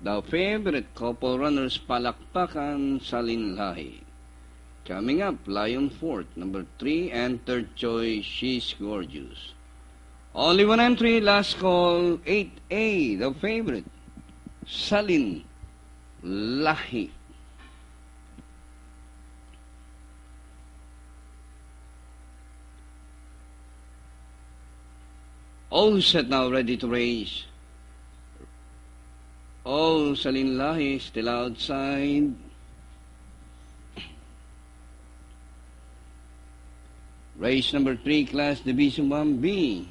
The favorite couple runners, Palakpakan, Salinlahi. Coming up, Lion Fort, number 3, and third choice, She's Gorgeous. Only one entry, last call, 8A, the favorite, Salinlahi. All set now, ready to race. Oh, Salinlahi still outside. Race number 3, Class Division 1B.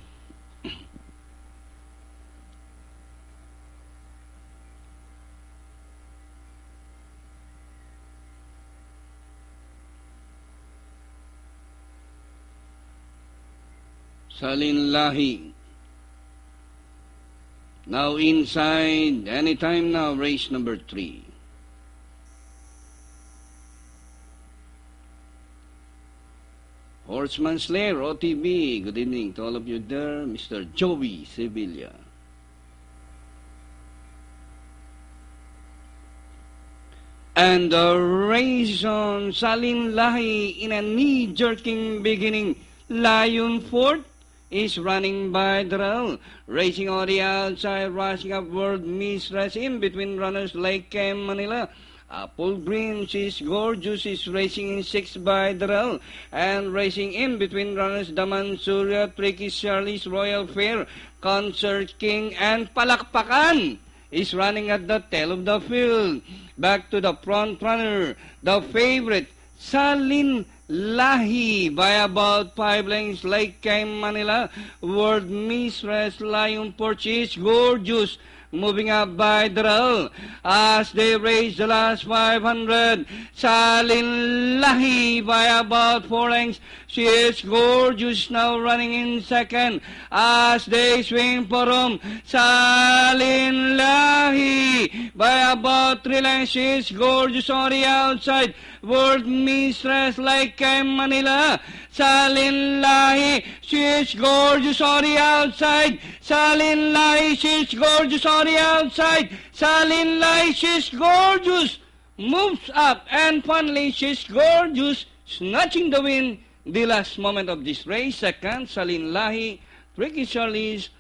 Salinlahi. Now inside, anytime now, race number 3. Horseman Slayer, OTB. Good evening to all of you there. Mr. Joey Sevilla. And the race on Salinlahi in a knee-jerking beginning. Lion Fort is running by Drell, racing on the outside, rushing up World Mistress in between runners Lake Cam Manila. Apple Green, She's Gorgeous is racing in 6 by Drell, and racing in between runners Daman Surya, Tricky Charlie's Royal Fair, Concert King, and Palakpakan is running at the tail of the field. Back to the front runner, the favorite, Salinlahi, by about 5 lengths, Lake Cam Manila, World Mistress, Lion Fort, She's Gorgeous, moving up by Drell as they race the last 500. Salinlahi by about 4 lengths. She's Gorgeous now running in second as they swing for home. Salinlahi by about 3 lengths. She's Gorgeous on the outside. World Mistress Lake Cam Manila. Salinlahi, She's Gorgeous on the outside. Salinlahi, She's Gorgeous on the outside. Salinlahi, She's Gorgeous moves up, and finally She's Gorgeous snatching the win the last moment of this race. Second, Salinlahi, Tricky Charlie's